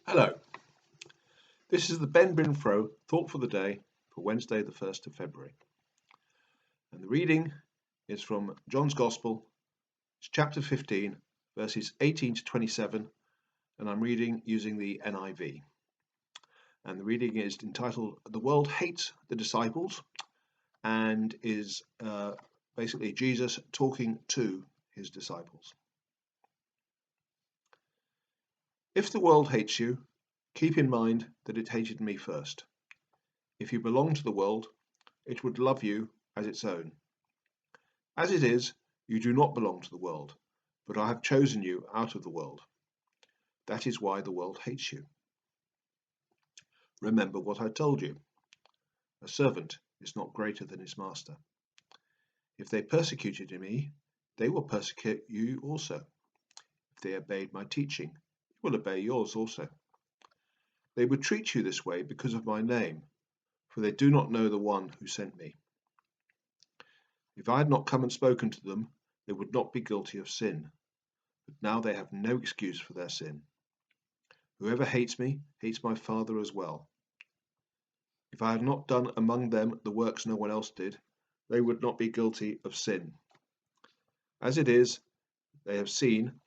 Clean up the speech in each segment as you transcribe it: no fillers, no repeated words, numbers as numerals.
Hello, this is the BenBinFro Thought for the Day for Wednesday the 1st of February. And the reading is from John's Gospel, it's chapter 15, verses 18 to 27, and I'm reading using the NIV. And the reading is entitled, "The World Hates the Disciples," and is basically Jesus talking to his disciples. If the world hates you, keep in mind that it hated me first. If you belong to the world, it would love you as its own. As it is, you do not belong to the world, but I have chosen you out of the world. That is why the world hates you. Remember what I told you. A servant is not greater than his master. If they persecuted me, they will persecute you also. If they obeyed my teaching, they will obey yours also. They would treat you this way because of my name, for they do not know the one who sent me. If I had not come and spoken to them, they would not be guilty of sin. But now they have no excuse for their sin. Whoever hates me hates my Father as well. If I had not done among them the works no one else did, they would not be guilty of sin. As it is, they have seen,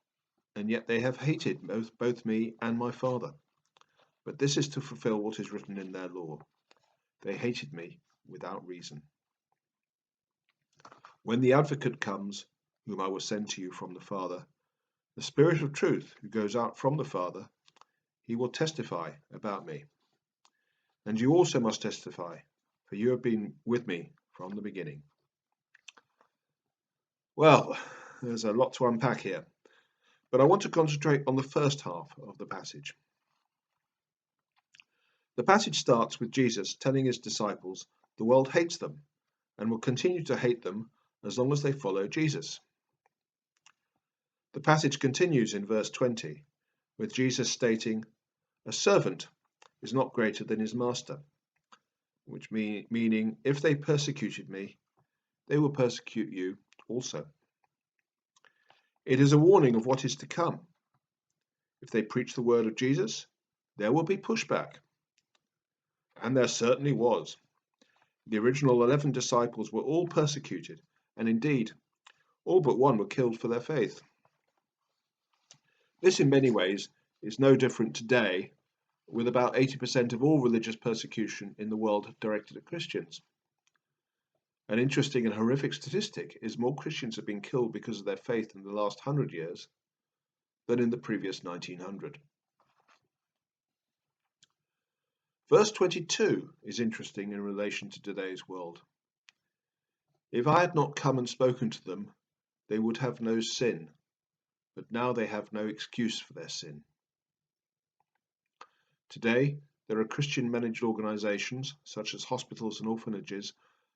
and yet they have hated both me and my Father. But this is to fulfill what is written in their law. They hated me without reason. When the Advocate comes, whom I will send to you from the Father, the Spirit of truth who goes out from the Father, he will testify about me. And you also must testify, for you have been with me from the beginning. Well, there's a lot to unpack here, but I want to concentrate on the first half of the passage. The passage starts with Jesus telling his disciples the world hates them and will continue to hate them as long as they follow Jesus. The passage continues in verse 20 with Jesus stating, "A servant is not greater than his master," which meaning if they persecuted me, they will persecute you also. It is a warning of what is to come. If they preach the word of Jesus, there will be pushback. And there certainly was. The original 11 disciples were all persecuted, and indeed, all but one were killed for their faith. This in many ways is no different today, with about 80% of all religious persecution in the world directed at Christians. An interesting and horrific statistic is more Christians have been killed because of their faith in the last 100 years than in the previous 1900. Verse 22 is interesting in relation to today's world. If I had not come and spoken to them, they would have no sin, but now they have no excuse for their sin. Today, there are Christian-managed organizations, such as hospitals and orphanages,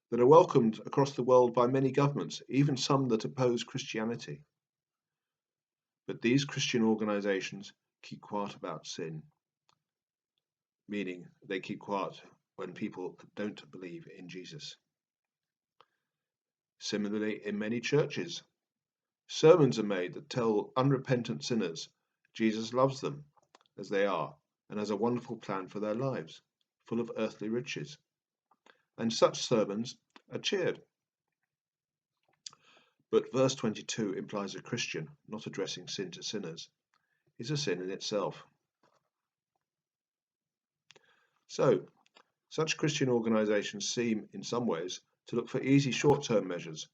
that are welcomed across the world by many governments, even some that oppose Christianity. But these Christian organizations keep quiet about sin, meaning they keep quiet when people don't believe in Jesus. Similarly, in many churches, sermons are made that tell unrepentant sinners Jesus loves them as they are and has a wonderful plan for their lives, full of earthly riches. And such sermons are cheered. But verse 22 implies a Christian not addressing sin to sinners is a sin in itself. So, such Christian organizations seem, in some ways, to look for easy short-term measures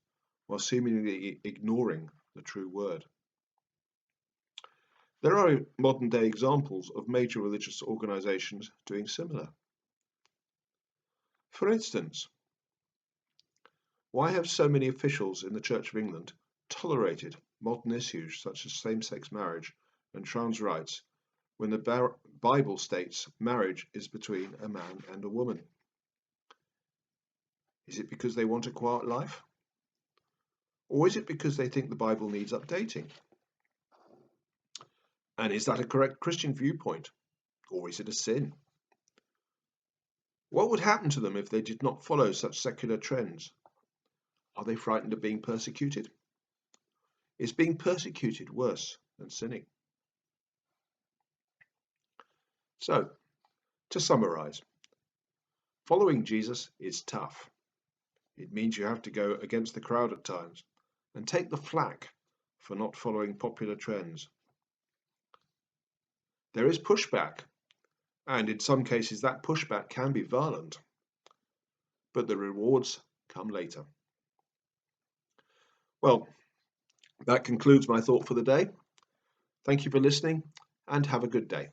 while seemingly ignoring the true word. There are modern-day examples of major religious organizations doing similar. For instance, why have so many officials in the Church of England tolerated modern issues such as same-sex marriage and trans rights when the Bible states marriage is between a man and a woman? Is it because they want a quiet life? Or is it because they think the Bible needs updating? And is that a correct Christian viewpoint? Or is it a sin? What would happen to them if they did not follow such secular trends? Are they frightened of being persecuted? Is being persecuted worse than sinning? So, to summarize, following Jesus is tough. It means you have to go against the crowd at times and take the flak for not following popular trends. There is pushback, and in some cases that pushback can be violent, but the rewards come later. Well, that concludes my thought for the day. Thank you for listening and have a good day.